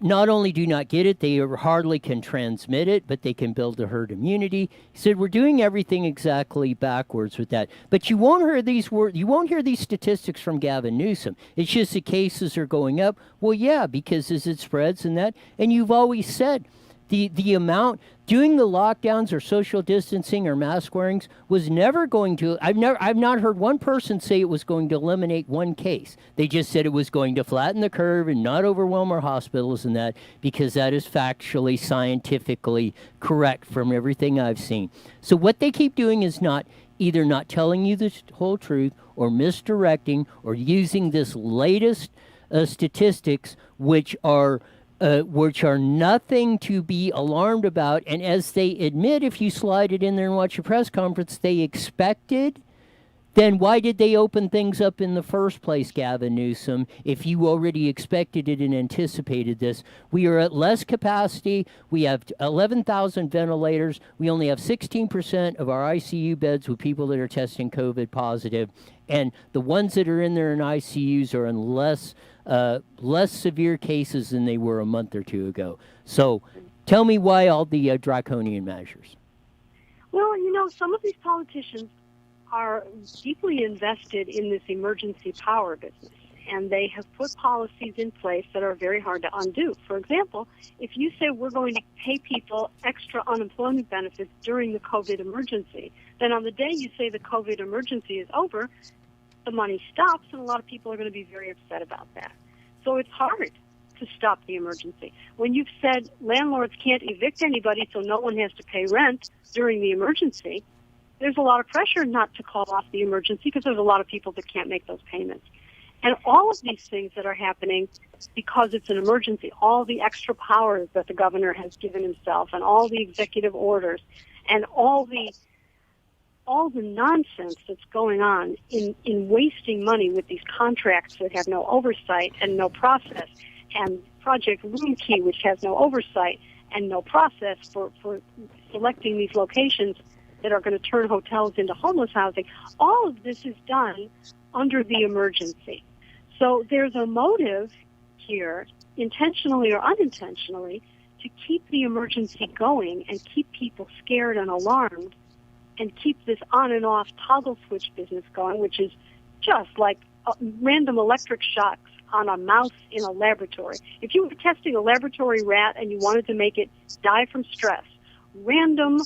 not only do not get it, they hardly can transmit it, but they can build a herd immunity. He said we're doing everything exactly backwards with that. But you won't hear these words. You won't hear these statistics from Gavin Newsom. It's just the cases are going up. Well, yeah, because as it spreads and that, and you've always said the amount doing the lockdowns or social distancing or mask wearings was never going to. I've not heard one person say it was going to eliminate one case. They just said it was going to flatten the curve and not overwhelm our hospitals and that, because that is factually, scientifically correct from everything I've seen. So what they keep doing is either not telling you the whole truth or misdirecting or using this latest statistics, which are which are nothing to be alarmed about. And as they admit, if you slide it in there and watch a press conference, they expected, then why did they open things up in the first place, Gavin Newsom, if you already expected it and anticipated this? We are at less capacity. We have 11,000 ventilators. We only have 16% of our ICU beds with people that are testing COVID positive. And the ones that are in there in ICUs are in less severe cases than they were a month or two ago. So tell me why all the draconian measures. Well, some of these politicians are deeply invested in this emergency power business, and they have put policies in place that are very hard to undo. For example, if you say we're going to pay people extra unemployment benefits during the COVID emergency, then on the day you say the COVID emergency is over, the money stops, and a lot of people are going to be very upset about that. So it's hard to stop the emergency. When you've said landlords can't evict anybody so no one has to pay rent during the emergency, there's a lot of pressure not to call off the emergency because there's a lot of people that can't make those payments. And all of these things that are happening because it's an emergency, all the extra powers that the governor has given himself and all the executive orders and all the nonsense that's going on in wasting money with these contracts that have no oversight and no process, and Project Room Key, which has no oversight and no process for selecting these locations that are going to turn hotels into homeless housing. All of this is done under the emergency. So there's a motive here, intentionally or unintentionally, to keep the emergency going and keep people scared and alarmed and keep this on and off toggle switch business going, which is just like random electric shocks on a mouse in a laboratory. If you were testing a laboratory rat and you wanted to make it die from stress, random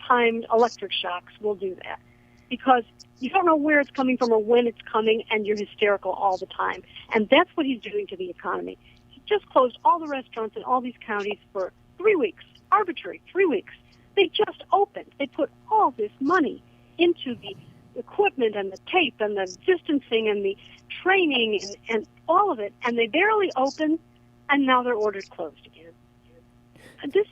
timed electric shocks will do that because you don't know where it's coming from or when it's coming, and you're hysterical all the time. And that's what he's doing to the economy. He just closed all the restaurants in all these counties for 3 weeks, arbitrary 3 weeks. They just opened. They put all this money into the equipment and the tape and the distancing and the training and all of it, and they barely opened, and now they're ordered closed again. This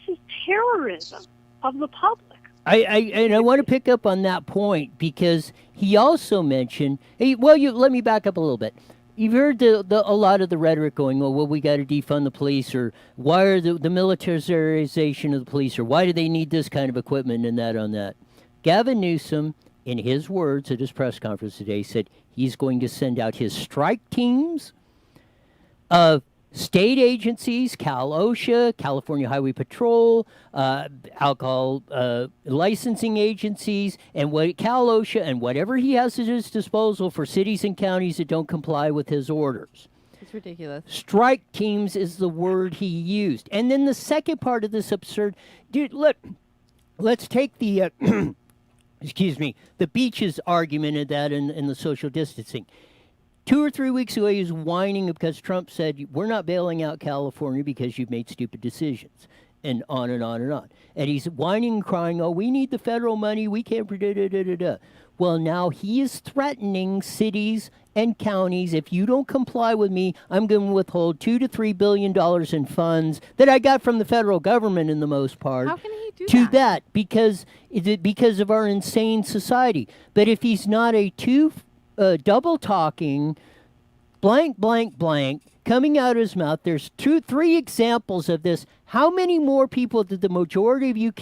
is terrorism of the public. I want to pick up on that point because he also mentioned. Let me back up a little bit. You've heard a lot of the rhetoric going, well, we got to defund the police, or why are the militarization of the police, or why do they need this kind of equipment and that on that. Gavin Newsom, in his words at his press conference today, said he's going to send out his strike teams of state agencies, Cal OSHA, California Highway Patrol, alcohol licensing agencies, and Cal OSHA, and whatever he has at his disposal for cities and counties that don't comply with his orders. It's ridiculous. Strike teams is the word he used. And then the second part of this absurd, dude, let's take the, the beaches argument of that in the social distancing. 2 or 3 weeks ago, he was whining because Trump said, we're not bailing out California because you've made stupid decisions, and on and on and on. And he's whining and crying, oh, we need the federal money, we can't, da-da-da-da-da. Well, now he is threatening cities and counties, if you don't comply with me, I'm going to withhold $2 to $3 billion in funds that I got from the federal government in the most part. How can he do to that? Because of our insane society. But if he's not a double talking, blank, blank, blank, coming out of his mouth. There's 3 examples of this. How many more people did the majority of you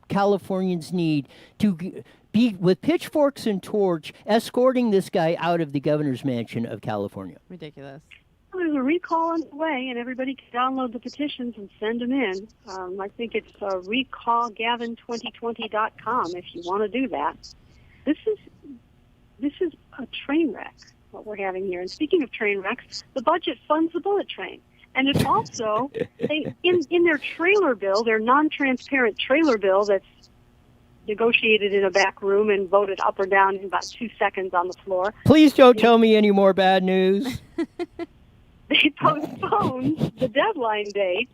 Californians need to be with pitchforks and torch escorting this guy out of the governor's mansion of California? Ridiculous. Well, there's a recall on the way, and everybody can download the petitions and send them in. I think it's recallgavin2020.com if you want to do that. This is a train wreck, what we're having here. And speaking of train wrecks, the budget funds the bullet train. And it also, in their trailer bill, their non-transparent trailer bill that's negotiated in a back room and voted up or down in about 2 seconds on the floor. Please don't tell me any more bad news. They postponed the deadline date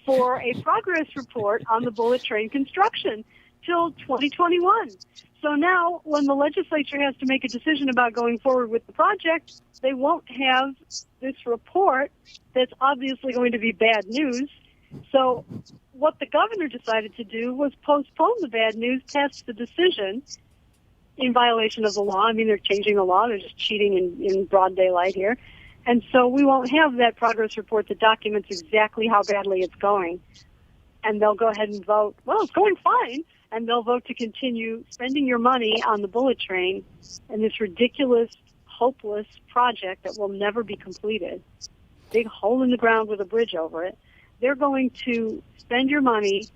for a progress report on the bullet train construction till 2021. So now, when the legislature has to make a decision about going forward with the project, they won't have this report that's obviously going to be bad news. So what the governor decided to do was postpone the bad news past the decision in violation of the law. I mean, they're changing the law. They're just cheating in broad daylight here. And so we won't have that progress report that documents exactly how badly it's going. And they'll go ahead and vote, well, it's going fine. And they'll vote to continue spending your money on the bullet train and this ridiculous, hopeless project that will never be completed. Big hole in the ground with a bridge over it. They're going to spend your money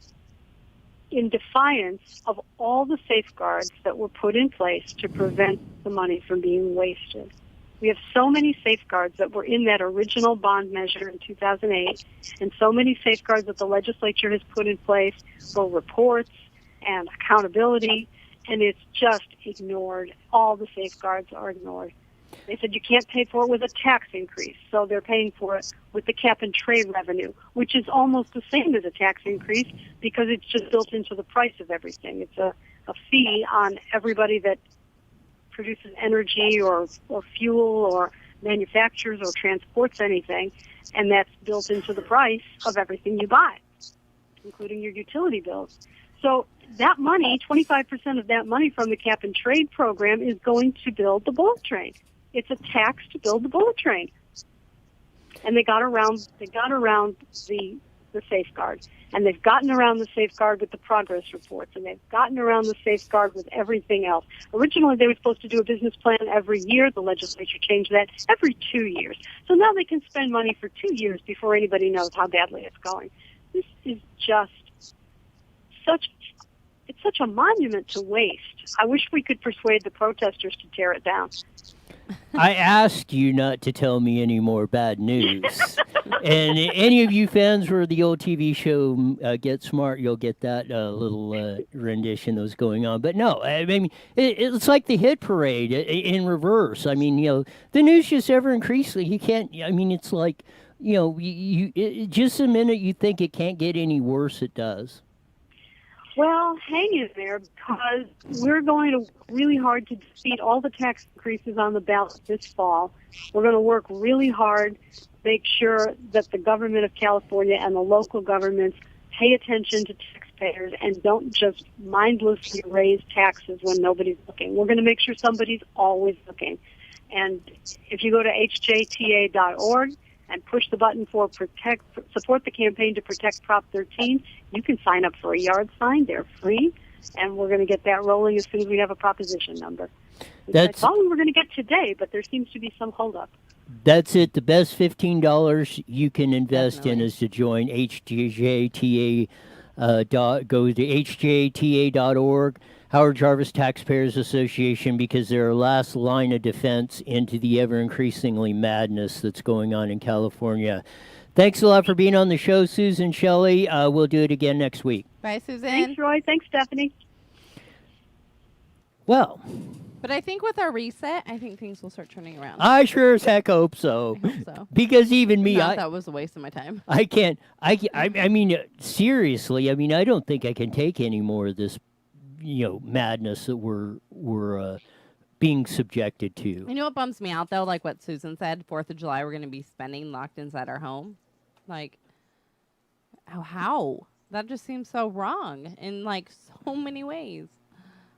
in defiance of all the safeguards that were put in place to prevent the money from being wasted. We have so many safeguards that were in that original bond measure in 2008, and so many safeguards that the legislature has put in place for reports and accountability, and it's just ignored. All the safeguards are ignored. They said you can't pay for it with a tax increase, so they're paying for it with the cap and trade revenue, which is almost the same as a tax increase because it's just built into the price of everything. It's a fee on everybody that produces energy or fuel or manufactures or transports anything, and that's built into the price of everything you buy, including your utility bills. So that money, 25% of that money from the cap and trade program is going to build the bullet train. It's a tax to build the bullet train. And they got around the safeguard. And they've gotten around the safeguard with the progress reports, and they've gotten around the safeguard with everything else. Originally, they were supposed to do a business plan every year. The legislature changed that every 2 years. So now they can spend money for 2 years before anybody knows how badly it's going. This is just such a monument to waste. I wish we could persuade the protesters to tear it down. I asked you not to tell me any more bad news. And any of you fans for the old TV show Get Smart, you'll get that little rendition that was going on. But no, I mean, it's like the hit parade in reverse. I mean, the news just ever increasingly. You can't, I mean, it's like, just the minute you think it can't get any worse, it does. Well, hang in there, because we're going to work really hard to defeat all the tax increases on the ballot this fall. We're going to work really hard to make sure that the government of California and the local governments pay attention to taxpayers and don't just mindlessly raise taxes when nobody's looking. We're going to make sure somebody's always looking. And if you go to hjta.org, and push the button for support the campaign to protect Prop 13, you can sign up for a yard sign. They're free, and we're going to get that rolling as soon as we have a proposition number. I thought we were going to get today, but there seems to be some holdup. That's it. The best $15 you can invest in is to join HJTA. Go to hjta.org. Howard Jarvis Taxpayers Association, because they're our last line of defense into the ever-increasingly madness that's going on in California. Thanks a lot for being on the show, Susan, Shelley. We'll do it again next week. Bye, Susan. Thanks, Roy. Thanks, Stephanie. Well, but I think with our reset, I think things will start turning around. I sure as heck hope so. I hope so. Because even me, that was a waste of my time. I can't. I mean, seriously. I mean, I don't think I can take any more of this, madness that we're being subjected to. You know what bums me out though? Like what Susan said, 4th of July, we're going to be spending locked inside our home. Like, how? That just seems so wrong in like so many ways.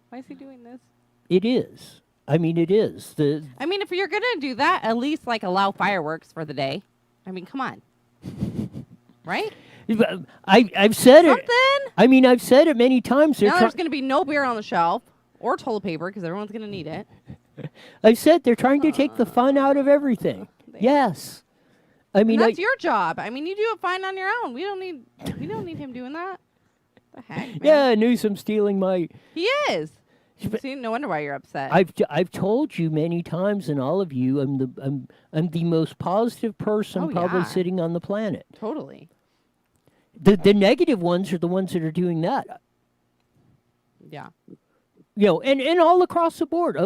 Why is he doing this? It is. I mean, it is. I mean, if you're going to do that, at least like allow fireworks for the day. I mean, come on. Right? I've said Something? it. I mean, I've said it many times. Now there's going to be no beer on the shelf or toilet paper because everyone's going to need it. I've said they're trying to take the fun out of everything. Yes. I mean, that's your job. I mean, you do it fine on your own. We don't need him doing that. The heck, man? Yeah, Newsom stealing my. He is. See, no wonder why you're upset. I've told you many times, and all of you, I'm the most positive person probably sitting on the planet. Totally. The negative ones are the ones that are doing that. Yeah. And all across the board.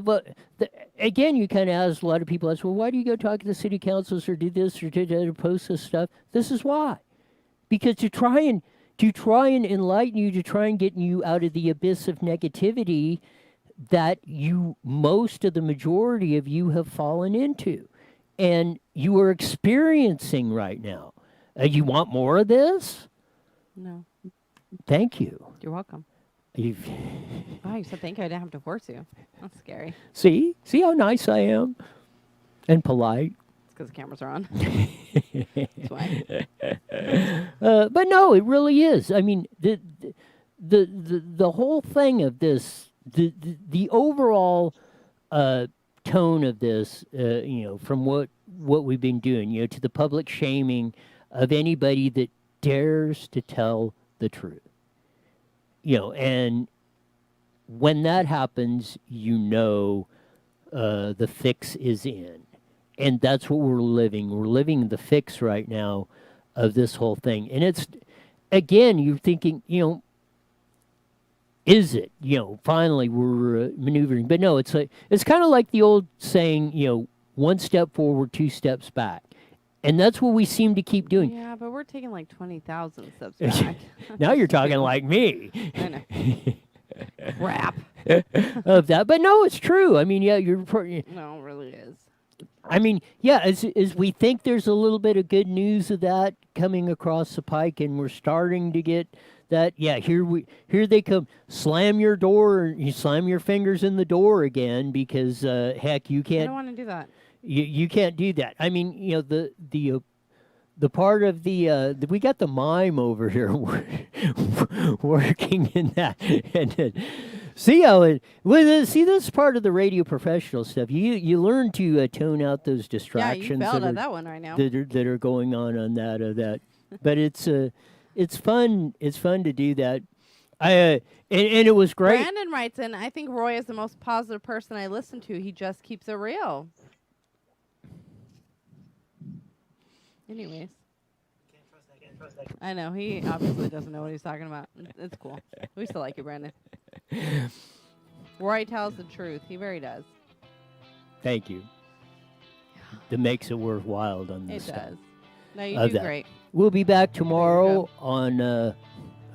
Again, you kind of ask a lot of people, well, why do you go talk to the city councils or do this or post this stuff? This is why. Because to try and enlighten you, to try and get you out of the abyss of negativity that most of the majority of you have fallen into and you are experiencing right now. You want more of this? No. Thank you. You're welcome. You've Oh, you said thank you. I didn't have to force you. That's scary. See how nice I am and polite. It's because the cameras are on. That's why. But no, it really is. I mean, the whole thing of this, the overall tone of this, from what we've been doing, to the public shaming of anybody that dares to tell the truth. And when that happens, the fix is in. And that's what we're living. We're living the fix right now of this whole thing. And it's, again, you're thinking, is it? Finally we're maneuvering. But no, it's kind of like the old saying, one step forward, two steps back. And that's what we seem to keep doing. Yeah, but we're taking like 20,000 steps back. Now you're talking like me. I know. Crap. Of that. But no, it's true. I mean, yeah, No, it really is. I mean, yeah, as we think there's a little bit of good news of that coming across the pike, and we're starting to get that. Yeah, here they come. Slam your door, you slam your fingers in the door again because heck, you can't. I don't want to do that. You can't do that. I mean, the part of the we got the mime over here working in that. And see how it see this part of the radio professional stuff. You learn to tone out those distractions. Yeah, you failed at that one right now. That are going on that. But it's fun. It's fun to do that. And it was great. Brandon writes in, I think Roy is the most positive person I listen to. He just keeps it real. Anyways. I know. He obviously doesn't know what he's talking about. It's cool. We still like you, Brandon. Roy tells the truth. He very does. Thank you. That makes it worthwhile on this It stuff. does. No, you do that. great. We'll be back tomorrow on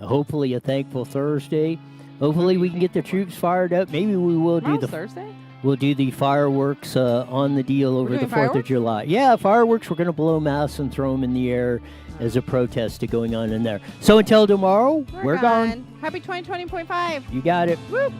hopefully a Thankful Thursday. Hopefully we can get the troops fired up. Maybe we will do Thursday? We'll do the fireworks on the deal over the 4th fireworks? of July. Yeah, fireworks. We're going to blow masks and throw them in the air as a protest to going on in there. So until tomorrow, we're gone. Happy 2020.5. You got it. Whoop.